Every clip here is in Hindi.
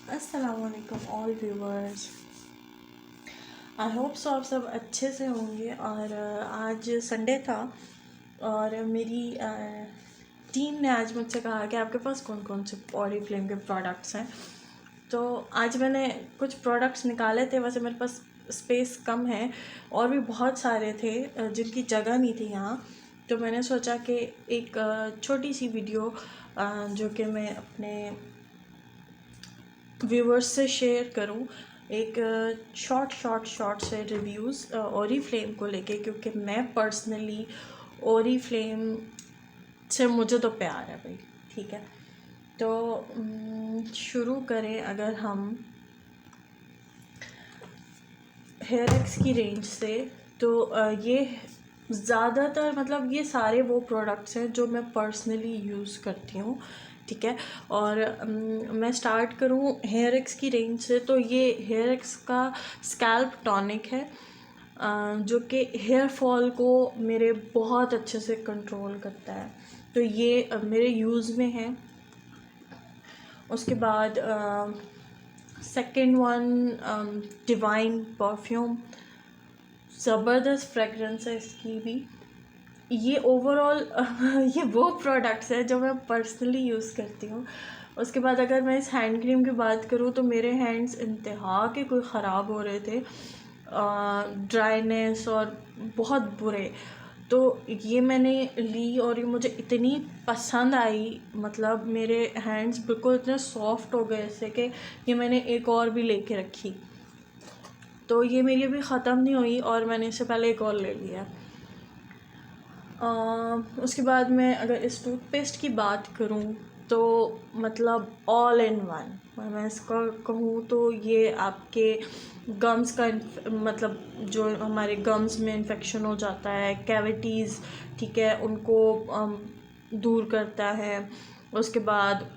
अस्सलामुअलैकुम all viewers. I hope so आप सब अच्छे से होंगे। और आज संडे था और मेरी टीम ने आज मुझसे कहा कि आपके पास कौन कौन से ऑरिफ्लेम के प्रोडक्ट्स हैं। तो आज मैंने कुछ प्रोडक्ट्स निकाले थे। वैसे मेरे पास स्पेस कम है और भी बहुत सारे थे जिनकी जगह नहीं थी यहाँ। तो मैंने सोचा कि एक छोटी सी वीडियो जो कि मैं अपने व्यूवर्स से शेयर करूं, एक शॉर्ट से रिव्यूज़ ओरीफ्लेम को लेके, क्योंकि मैं पर्सनली ओरीफ्लेम से मुझे तो प्यार है भाई। ठीक है, तो शुरू करें अगर हम हेयर एक्स की रेंज से। तो ये ज़्यादातर मतलब ये सारे वो प्रोडक्ट्स हैं जो मैं पर्सनली यूज़ करती हूँ। ठीक है, और मैं स्टार्ट करूँ हेयर एक्स की रेंज से। तो ये हेयर एक्स का स्कैल्प टॉनिक है जो कि हेयर फॉल को मेरे बहुत अच्छे से कंट्रोल करता है। तो ये मेरे यूज़ में है। उसके बाद सेकेंड वन डिवाइन परफ्यूम, ज़बरदस्त फ्रेगरेंस है इसकी भी। ये ओवरऑल ये वो प्रोडक्ट्स है जो मैं पर्सनली यूज़ करती हूँ। उसके बाद अगर मैं इस हैंड क्रीम की बात करूँ तो मेरे हैंड्स इंतहा के कोई ख़राब हो रहे थे, ड्राइनेस और बहुत बुरे। तो ये मैंने ली और ये मुझे इतनी पसंद आई, मतलब मेरे हैंड्स बिल्कुल इतने सॉफ्ट हो गए इससे कि ये मैंने एक और भी लेके रखी। तो ये मेरी अभी ख़त्म नहीं हुई और मैंने इससे पहले एक और ले लिया। उसके बाद मैं अगर इस टूथपेस्ट की बात करूँ तो मतलब ऑल इन वन मैं इसका कहूँ तो ये आपके गम्स का मतलब जो हमारे गम्स में इन्फेक्शन हो जाता है, कैविटीज़, ठीक है, उनको दूर करता है। उसके बाद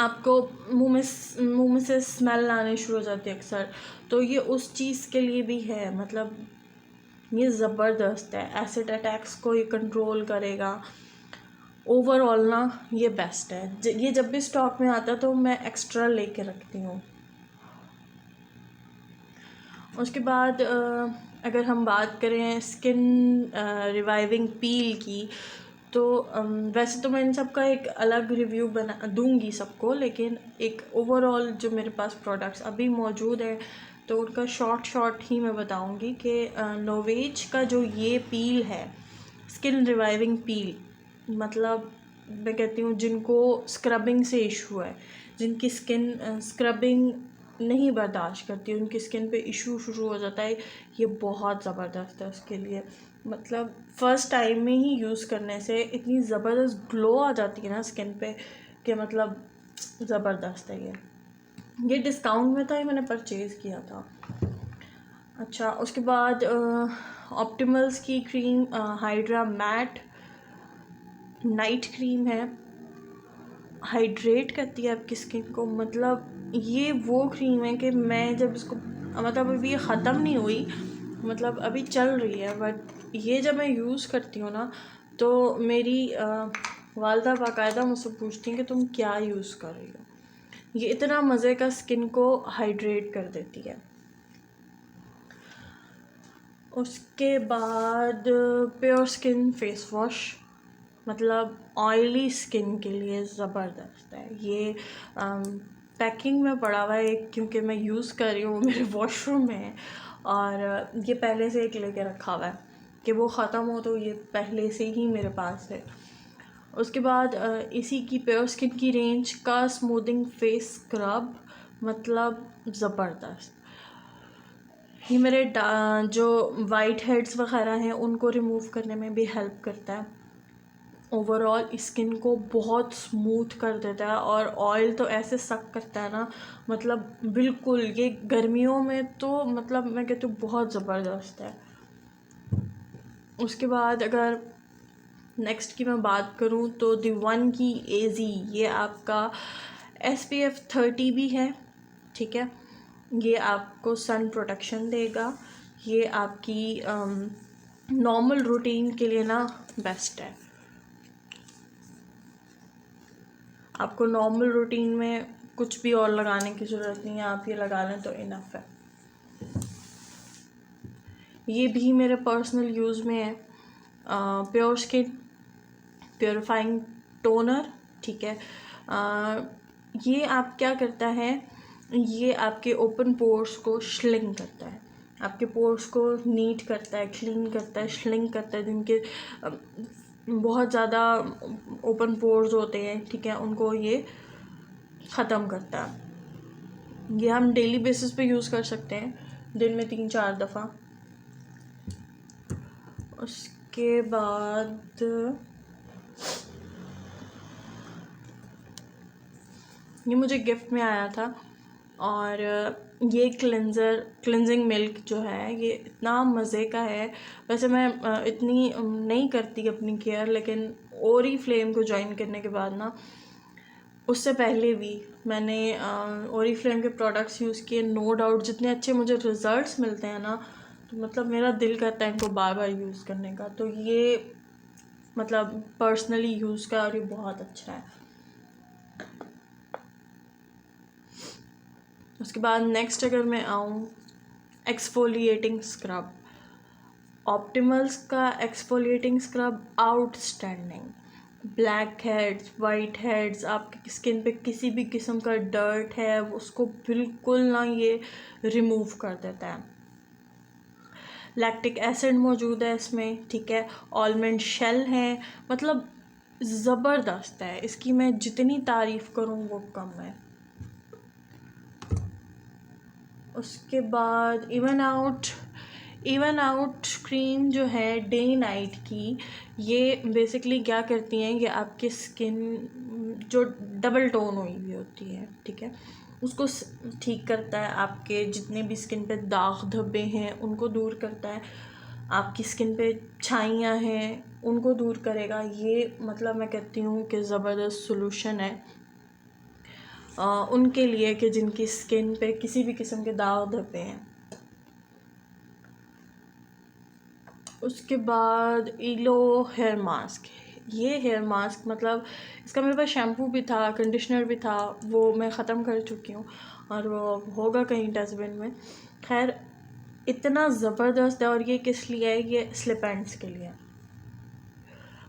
आपको मुंह में से स्मेल आने शुरू हो जाती है अक्सर, तो ये उस चीज़ के लिए भी है। मतलब ये ज़बरदस्त है, एसिड अटैक्स को ये कंट्रोल करेगा। ओवरऑल ना ये बेस्ट है। ये जब भी स्टॉक में आता है तो मैं एक्स्ट्रा लेके रखती हूँ। उसके बाद अगर हम बात करें स्किन रिवाइविंग पील की, तो वैसे तो मैं इन सब का एक अलग रिव्यू बना दूंगी सबको, लेकिन एक ओवरऑल जो मेरे पास प्रोडक्ट्स अभी मौजूद है तो उनका शॉर्ट ही मैं बताऊंगी कि नोवेज का जो ये पील है, स्किन रिवाइविंग पील, मतलब मैं कहती हूँ जिनको स्क्रबिंग से इशू है, जिनकी स्किन स्क्रबिंग नहीं बर्दाश्त करती, उनकी स्किन पे इशू शुरू हो जाता है, ये बहुत ज़बरदस्त है उसके लिए। मतलब फ़र्स्ट टाइम में ही यूज़ करने से इतनी ज़बरदस्त ग्लो आ जाती है ना स्किन पे कि मतलब ज़बरदस्त है ये डिस्काउंट में था, ये मैंने परचेज़ किया था। अच्छा, उसके बाद ऑप्टिमल्स की cream hydra mat night cream है, हाइड्रेट करती है आपकी स्किन को। मतलब ये वो क्रीम है कि मैं जब इसको, मतलब अभी ये ख़त्म नहीं हुई, मतलब अभी चल रही है, बट ये जब मैं यूज़ करती हूँ ना तो मेरी वालदा बाकायदा मुझसे पूछती हैं कि तुम क्या यूज़ कर रही हो। ये इतना मज़े का स्किन को हाइड्रेट कर देती है। उसके बाद प्योर स्किन फेस वॉश, मतलब ऑयली स्किन के लिए ज़बरदस्त है ये। पैकिंग में पड़ा हुआ है क्योंकि मैं यूज़ कर रही हूँ, मेरे वॉशरूम में है, और ये पहले से एक लेके रखा हुआ है कि वो ख़त्म हो तो ये पहले से ही मेरे पास है। उसके बाद इसी की प्योर स्किन की रेंज का स्मूदिंग फेस स्क्रब, मतलब ज़बरदस्त। ये मेरे जो वाइट हेड्स वगैरह हैं उनको रिमूव करने में भी हेल्प करता है। ओवरऑल स्किन को बहुत स्मूथ कर देता है और ऑयल तो ऐसे सक करता है ना, मतलब बिल्कुल ये गर्मियों में तो मतलब मैं कहती हूँ बहुत ज़बरदस्त है। उसके बाद अगर नेक्स्ट की मैं बात करूँ तो दी वन की एजी, ये आपका SPF 30 भी है, ठीक है। ये आपको सन प्रोटेक्शन देगा। ये आपकी नॉर्मल रूटीन के लिए ना बेस्ट है। आपको नॉर्मल रूटीन में कुछ भी और लगाने की ज़रूरत नहीं है, आप ये लगा लें तो इनफ है। ये भी मेरे पर्सनल यूज़ में है, प्योर स्किन प्योरीफाइंग टोनर, ठीक है। ये आप क्या करता है, ये आपके ओपन पोर्स को श्लिंक करता है, आपके पोर्स को नीट करता है, क्लीन करता है, श्लिंक करता है। जिनके बहुत ज़्यादा ओपन पोर्स होते हैं, ठीक है, उनको ये ख़त्म करता है। ये हम डेली बेसिस पे यूज़ कर सकते हैं, दिन में 3-4 दफ़ा। उसके बाद ये मुझे गिफ्ट में आया था, और ये क्लिनजिंग मिल्क जो है ये इतना मज़े का है। वैसे मैं इतनी नहीं करती अपनी केयर, लेकिन ओरीफ्लेम को ज्वाइन करने के बाद ना, उससे पहले भी मैंने ओरीफ्लेम के प्रोडक्ट्स यूज़ किए। नो डाउट जितने अच्छे मुझे रिज़ल्ट्स मिलते हैं ना, तो मतलब मेरा दिल करता है इनको बार बार यूज़ करने का। तो ये मतलब पर्सनली यूज़ का, और ये बहुत अच्छा है। उसके बाद नेक्स्ट अगर मैं आऊँ, एक्सफोलिएटिंग स्क्रब, ऑप्टिमल्स का exfoliating scrub outstanding. Black heads, white heads, आपकी स्किन पे किसी भी किस्म का डर्ट है उसको बिल्कुल ना ये रिमूव कर देता है। लैक्टिक एसिड मौजूद है इसमें, ठीक है, आलमंड शेल है, मतलब ज़बरदस्त है। इसकी मैं जितनी तारीफ़ करूँ वो कम है। उसके बाद इवन आउट क्रीम जो है डे नाइट की, ये बेसिकली क्या करती हैं, ये आपकी स्किन जो डबल टोन हुई हुई होती है, ठीक है, उसको ठीक करता है। आपके जितने भी स्किन पे दाग धब्बे हैं उनको दूर करता है, आपकी स्किन पे छाइयाँ हैं उनको दूर करेगा। ये मतलब मैं कहती हूँ कि ज़बरदस्त सॉल्यूशन है उनके लिए कि जिनकी स्किन पे किसी भी किस्म के दाग धब्बे हैं। उसके बाद ईलो हेयर मास्क, ये हेयर मास्क मतलब इसका मेरे पास शैम्पू भी था, कंडीशनर भी था, वो मैं ख़त्म कर चुकी हूँ और वो होगा कहीं डस्टबिन में। खैर इतना ज़बरदस्त है। और ये किस लिए है, ये स्लिप एंड्स के लिए।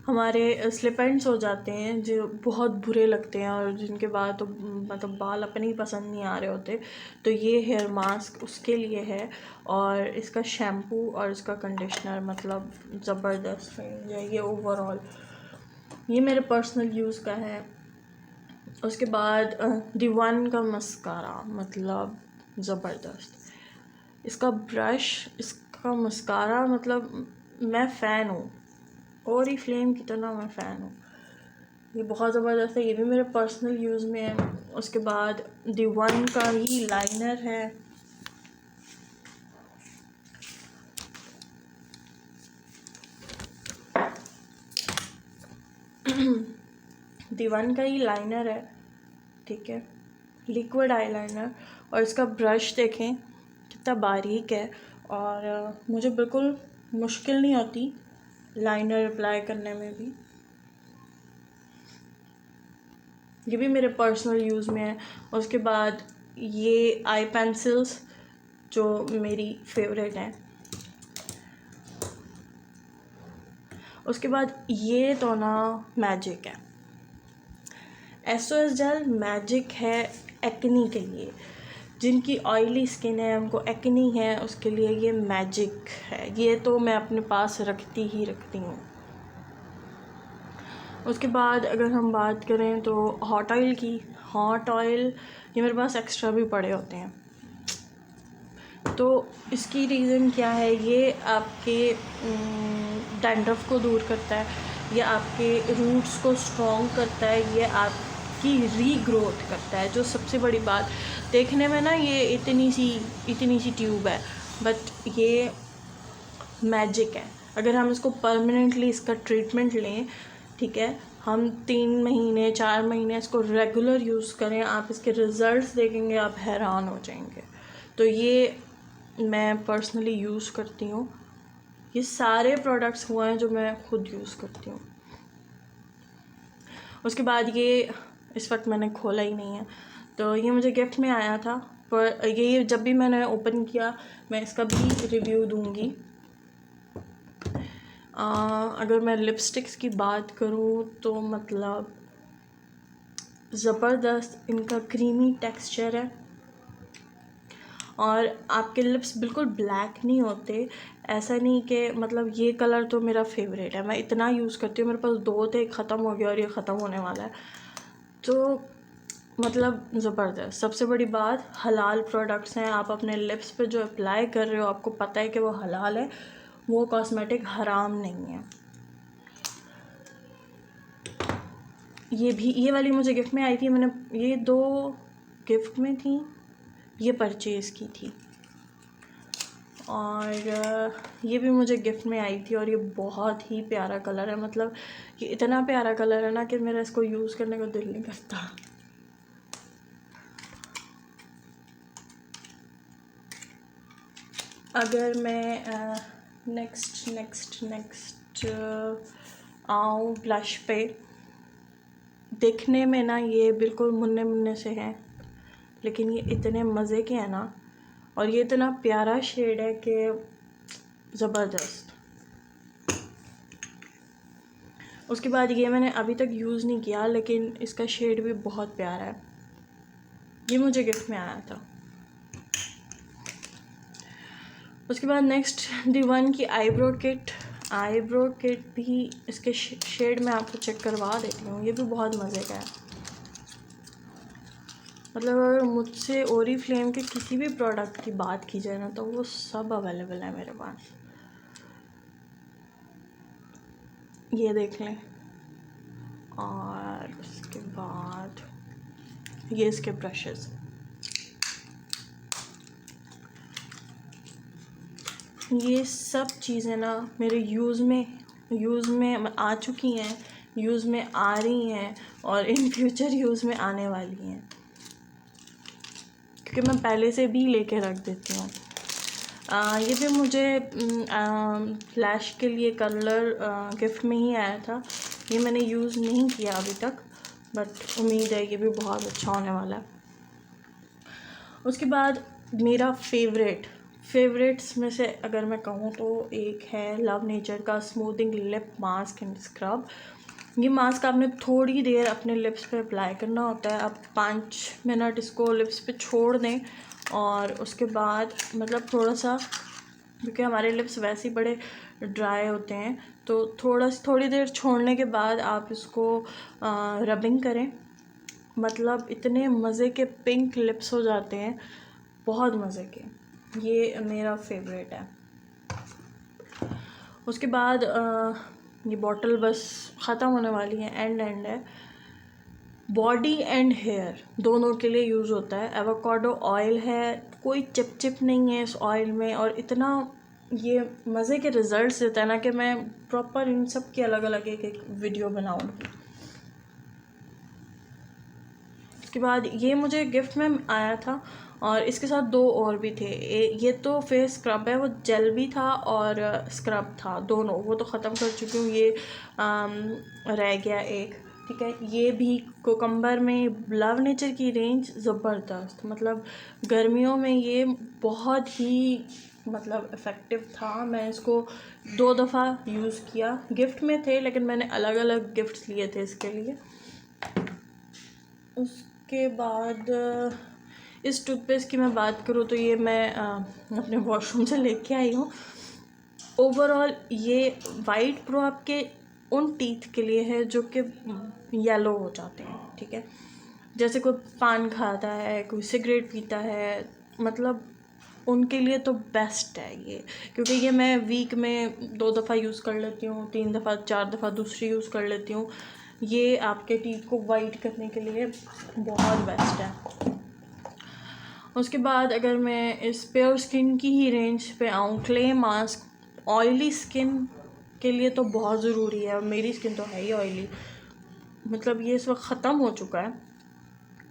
हमारे स्लिप एंड्स हो जाते हैं जो बहुत बुरे लगते हैं और जिनके बाद तो मतलब बाल अपने ही पसंद नहीं आ रहे होते, तो ये हेयर मास्क उसके लिए है। और इसका शैम्पू और इसका कंडीशनर मतलब ज़बरदस्त है ये ओवरऑल, ये मेरे पर्सनल यूज़ का है। उसके बाद D1 का मस्कारा, मतलब ज़बरदस्त। इसका ब्रश, इसका मस्कारा, मतलब मैं फ़ैन हूँ, ओरीफ्लेम की तरह मैं फ़ैन हूँ। ये बहुत ज़बरदस्त है, ये भी मेरे पर्सनल यूज़ में है। उसके बाद D1 का ही लाइनर है, D1 का ही लाइनर है, ठीक है, लिक्विड आईलाइनर। और इसका ब्रश देखें कितना बारीक है, और मुझे बिल्कुल मुश्किल नहीं होती लाइनर अप्लाई करने में भी। ये भी मेरे पर्सनल यूज़ में है। उसके बाद ये आई पेंसिल्स जो मेरी फेवरेट हैं। उसके बाद ये तो ना मैजिक है, SOS जेल मैजिक है एक्नी के लिए। जिनकी ऑयली स्किन है, उनको एक्नी है, उसके लिए ये मैजिक है। ये तो मैं अपने पास रखती ही रखती हूँ। उसके बाद अगर हम बात करें तो हॉट ऑयल की, हॉट ऑयल ये मेरे पास एक्स्ट्रा भी पड़े होते हैं। तो इसकी रीज़न क्या है, ये आपके डैंड्रफ को दूर करता है, ये आपके रूट्स को स्ट्रॉन्ग करता है, ये आपकी रीग्रोथ करता है। जो सबसे बड़ी बात, देखने में ना ये इतनी सी ट्यूब है, बट ये मैजिक है। अगर हम इसको परमानेंटली इसका ट्रीटमेंट लें, ठीक है, हम 3 महीने 4 महीने इसको रेगुलर यूज़ करें, आप इसके रिज़ल्ट्स देखेंगे, आप हैरान हो जाएंगे। तो ये मैं पर्सनली यूज़ करती हूँ। ये सारे प्रोडक्ट्स हुए हैं जो मैं खुद यूज़ करती हूँ। उसके बाद ये इस वक्त मैंने खोला ही नहीं है, तो ये मुझे गिफ्ट में आया था, पर ये जब भी मैंने ओपन किया मैं इसका भी रिव्यू दूंगी। अगर मैं लिपस्टिक्स की बात करूँ तो मतलब ज़बरदस्त इनका क्रीमी टेक्सचर है और आपके लिप्स बिल्कुल ब्लैक नहीं होते। ऐसा नहीं कि मतलब ये कलर तो मेरा फेवरेट है, मैं इतना यूज़ करती हूँ, मेरे पास 2 थे, ख़त्म हो गया और ये ख़त्म होने वाला है। तो मतलब ज़बरदस्त। सबसे बड़ी बात, हलाल प्रोडक्ट्स हैं, आप अपने लिप्स पे जो अप्लाई कर रहे हो आपको पता है कि वो हलाल है, वो कॉस्मेटिक हराम नहीं है। ये वाली मुझे गिफ्ट में आई थी, मैंने ये 2 गिफ्ट में थी, ये परचेज़ की थी और ये भी मुझे गिफ्ट में आई थी और ये बहुत ही प्यारा कलर है। मतलब ये इतना प्यारा कलर है ना कि मेरा इसको यूज़ करने को दिल नहीं करता। अगर मैं नेक्स्ट आऊँ ब्लश पे, देखने में ना ये बिल्कुल मुन्ने मुन्ने से हैं, लेकिन ये इतने मज़े के हैं ना और ये इतना प्यारा शेड है कि ज़बरदस्त। उसके बाद ये मैंने अभी तक यूज़ नहीं किया, लेकिन इसका शेड भी बहुत प्यारा है, ये मुझे गिफ्ट में आया था। उसके बाद नेक्स्ट D1 की आईब्रो किट भी, इसके शेड में आपको चेक करवा देती हूँ, ये भी बहुत मज़े का है। मतलब अगर मुझसे ओरीफ्लेम के किसी भी प्रोडक्ट की बात की जाए ना तो वो सब अवेलेबल है मेरे पास। ये देख लें। और उसके बाद ये इसके ब्रशेस, ये सब चीज़ें ना मेरे यूज़ में आ चुकी हैं, यूज़ में आ रही हैं और इन फ्यूचर यूज़ में आने वाली हैं, क्योंकि मैं पहले से भी लेके रख देती हूँ। ये भी मुझे फ्लैश के लिए कलर गिफ्ट में ही आया था, ये मैंने यूज़ नहीं किया अभी तक, बट उम्मीद है ये भी बहुत अच्छा होने वाला है। उसके बाद मेरा फेवरेट्स में से अगर मैं कहूँ तो एक है लव नेचर का smoothing lip mask and scrub. ये मास्क आपने थोड़ी देर अपने लिप्स पे अप्लाई करना होता है, आप 5 मिनट इसको लिप्स पे छोड़ दें और उसके बाद मतलब थोड़ा सा, क्योंकि हमारे लिप्स वैसे ही बड़े ड्राई होते हैं, तो थोड़ी देर छोड़ने के बाद आप इसको रबिंग करें। मतलब इतने मज़े के पिंक लिप्स हो जाते हैं, बहुत मज़े के, ये मेरा फेवरेट है। उसके बाद ये बॉटल बस ख़त्म होने वाली है, एंड है। बॉडी एंड हेयर दोनों के लिए यूज़ होता है। एवोकाडो ऑयल है, कोई चिप नहीं है इस ऑयल में और इतना ये मज़े के रिज़ल्ट्स देता है ना कि मैं प्रॉपर इन सब की अलग अलग एक वीडियो बनाऊँगी। उसके बाद ये मुझे गिफ्ट में आया था और इसके साथ 2 और भी थे। ये तो फेस स्क्रब है, वो जेल भी था और स्क्रब था, दोनों, वो तो ख़त्म कर चुकी हूँ। ये रह गया एक, ठीक है। ये भी कोकम्बर में लव नेचर की रेंज ज़बरदस्त, मतलब गर्मियों में ये बहुत ही मतलब इफ़ेक्टिव था। मैं इसको 2 दफ़ा यूज़ किया, गिफ्ट में थे लेकिन मैंने अलग अलग गिफ्ट्स लिए थे इसके लिए। उसके बाद इस टूथपेस्ट की मैं बात करूँ तो ये मैं अपने वॉशरूम से लेके आई हूँ। ओवरऑल ये वाइट प्रो आपके उन टीथ के लिए है जो कि येलो हो जाते हैं, ठीक है। जैसे कोई पान खाता है, कोई सिगरेट पीता है, मतलब उनके लिए तो बेस्ट है ये, क्योंकि ये मैं वीक में 2 दफ़ा यूज़ कर लेती हूँ, 3 दफ़ा 4 दफ़ा दूसरी यूज़ कर लेती हूँ। ये आपके टीथ को वाइट करने के लिए बहुत बेस्ट है। उसके बाद अगर मैं इस प्योर स्किन की ही रेंज पे आऊँ, क्ले मास्क ऑयली स्किन के लिए तो बहुत ज़रूरी है और मेरी स्किन तो है ही ऑयली, मतलब ये इस वक्त ख़त्म हो चुका है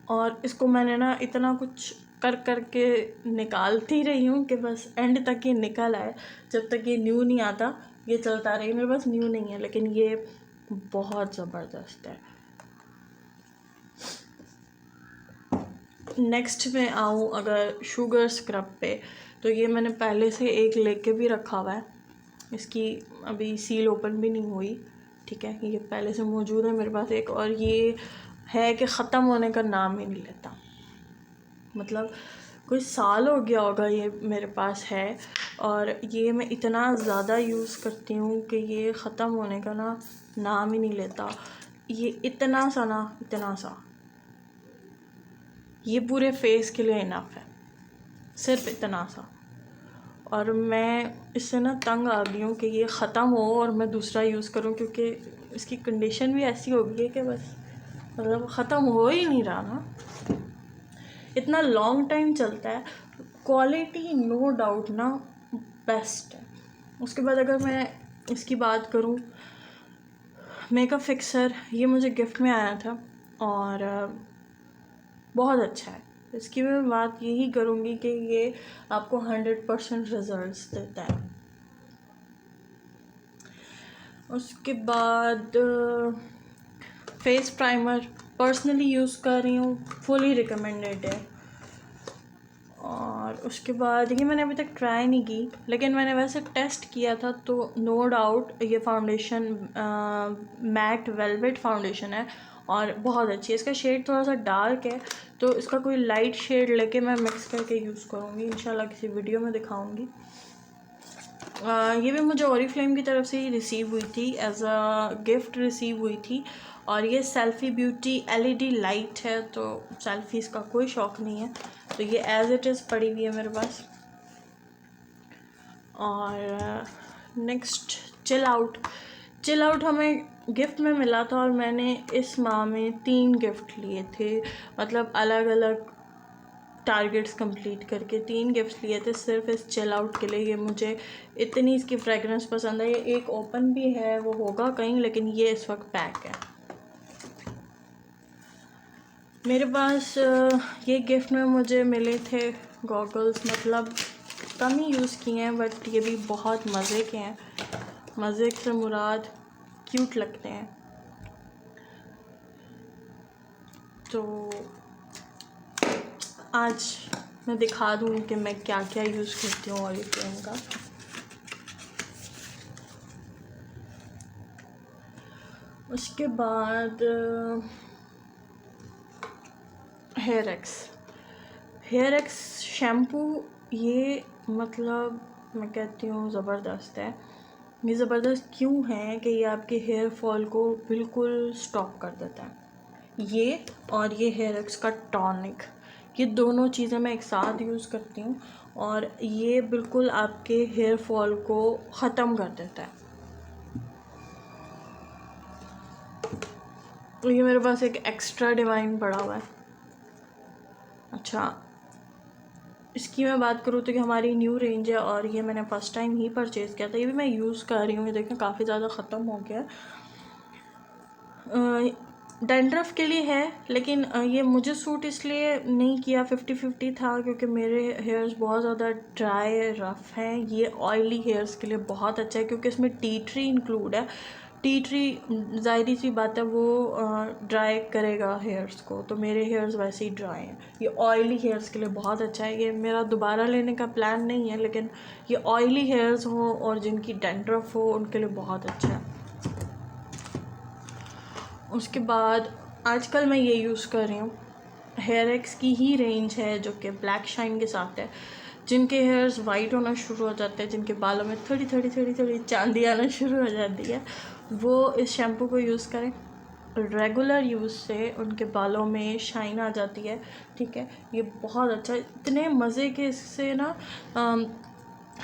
और इसको मैंने ना इतना कुछ कर के निकालती रही हूँ कि बस एंड तक ये निकल आए। जब तक ये न्यू नहीं आता ये चलता रही, मेरे पास न्यू नहीं है लेकिन ये बहुत ज़बरदस्त है। नेक्स्ट में आऊँ अगर शुगर स्क्रब पे, तो ये मैंने पहले से एक लेके भी रखा हुआ है, इसकी अभी सील ओपन भी नहीं हुई, ठीक है। ये पहले से मौजूद है मेरे पास एक, और ये है कि ख़त्म होने का नाम ही नहीं लेता, मतलब कोई साल हो गया होगा ये मेरे पास है, और ये मैं इतना ज़्यादा यूज़ करती हूँ कि ये ख़त्म होने का नाम ही नहीं लेता। ये इतना सा ये पूरे फेस के लिए इनफ है, सिर्फ इतना सा। और मैं इससे तंग आ गई हूँ कि ये ख़त्म हो और मैं दूसरा यूज़ करूँ, क्योंकि इसकी कंडीशन भी ऐसी हो गई है कि बस मतलब ख़त्म हो ही नहीं रहा ना। इतना लॉन्ग टाइम चलता है, क्वालिटी नो डाउट बेस्ट है। उसके बाद अगर मैं इसकी बात करूँ, मेकअप फिक्सर, ये मुझे गिफ्ट में आया था और बहुत अच्छा है। इसकी मैं बात यही करूँगी कि ये आपको 100% रिजल्ट्स देता है। उसके बाद फेस प्राइमर पर्सनली यूज़ कर रही हूँ, फुली रिकमेंडेड है। और उसके बाद ये मैंने अभी तक ट्राई नहीं की, लेकिन मैंने वैसे टेस्ट किया था, तो नो डाउट ये फाउंडेशन मैट वेलवेट फाउंडेशन है और बहुत अच्छी है। इसका शेड थोड़ा सा डार्क है, तो इसका कोई लाइट शेड लेके मैं मिक्स करके यूज़ करूँगी, इंशाल्लाह किसी वीडियो में दिखाऊँगी। ये भी मुझे ओरिफ्लेम की तरफ से ही रिसीव हुई थी, एज अ गिफ्ट रिसीव हुई थी। और ये सेल्फ़ी ब्यूटी LED लाइट है, तो सेल्फ़ीज़ का कोई शौक़ नहीं है, तो ये एज़ इट इज़ पड़ी हुई है मेरे पास। और नेक्स्ट चिल आउट हमें गिफ्ट में मिला था, और मैंने इस माह में 3 गिफ्ट लिए थे, मतलब अलग अलग टारगेट्स कंप्लीट करके 3 गिफ्ट्स लिए थे सिर्फ इस चिल आउट के लिए। ये मुझे इतनी इसकी फ्रेगरेंस पसंद है। ये एक ओपन भी है, वो होगा कहीं, लेकिन ये इस वक्त पैक है मेरे पास। ये गिफ्ट में मुझे मिले थे गॉगल्स, मतलब कम ही यूज़ किए हैं, बट ये भी बहुत मज़े के हैं। मज़े से मुराद क्यूट लगते हैं। तो आज मैं दिखा दूँ कि मैं क्या क्या यूज़ करती हूँ ओरिफ्लेम का। उसके बाद हेयर एक्स शैम्पू, ये मतलब मैं कहती हूँ ज़बरदस्त है। ये ज़बरदस्त क्यों है कि ये आपके हेयर फॉल को बिल्कुल स्टॉप कर देता है। ये और ये हेयर एक्स का टॉनिक, ये दोनों चीज़ें मैं एक साथ यूज़ करती हूँ, और ये बिल्कुल आपके हेयर फॉल को ख़त्म कर देता है। तो ये मेरे पास एक एक्स्ट्रा डिवाइन पड़ा हुआ है। अच्छा, इसकी मैं बात करूँ तो कि हमारी न्यू रेंज है, और ये मैंने फ़र्स्ट टाइम ही परचेज़ किया था। ये भी मैं यूज़ कर रही हूँ, ये देखें काफ़ी ज़्यादा ख़त्म हो गया है। डैंड्रफ के लिए है, लेकिन ये मुझे सूट इसलिए नहीं किया, 50-50 था, क्योंकि मेरे हेयर्स बहुत ज़्यादा ड्राई रफ़ हैं। ये ऑयली हेयर्स के लिए बहुत अच्छा है, क्योंकि इसमें टी ट्री इंक्लूड है। टी ट्री ज़ाहिर सी बात है वो ड्राई करेगा हेयर्स को, तो मेरे हेयर्स वैसे ही ड्राई हैं। ये ऑयली हेयर्स के लिए बहुत अच्छा है। ये मेरा दोबारा लेने का प्लान नहीं है, लेकिन ये ऑयली हेयर्स हो और जिनकी डैंड्रफ हो उनके लिए बहुत अच्छा है। उसके बाद आजकल मैं ये यूज़ कर रही हूँ, हेयर एक्स की ही रेंज है जो कि ब्लैक शाइन के साथ है। जिनके हेयर्स वाइट होना शुरू हो जाते हैं, जिनके बालों में थोड़ी थोड़ी चांदी आना शुरू हो जाती है, वो इस शैम्पू को यूज़ करें। रेगुलर यूज़ से उनके बालों में शाइन आ जाती है, ठीक है। ये बहुत अच्छा, इतने मज़े के इससे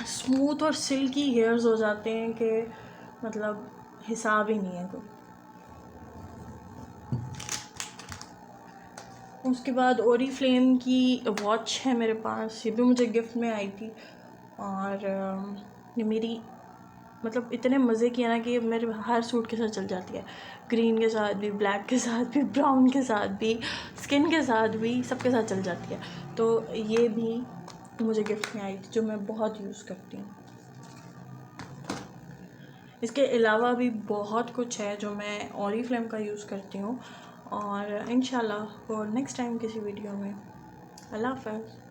स्मूथ और सिल्की हेयर्स हो जाते हैं कि मतलब हिसाब ही नहीं है कोई। उसके बाद ओरिफ्लेम की वॉच है मेरे पास, ये भी मुझे गिफ्ट में आई थी, और ये मेरी मतलब इतने मज़े की है ना कि मेरे हर सूट के साथ चल जाती है। ग्रीन के साथ भी, ब्लैक के साथ भी, ब्राउन के साथ भी, स्किन के साथ भी, सबके साथ चल जाती है। तो ये भी मुझे गिफ्ट में आई थी, जो मैं बहुत यूज़ करती हूँ। इसके अलावा भी बहुत कुछ है जो मैं ओरिफ्लेम का यूज़ करती हूँ, और इंशाल्लाह वो नेक्स्ट टाइम किसी वीडियो में अल्लाह हाफ़िज़।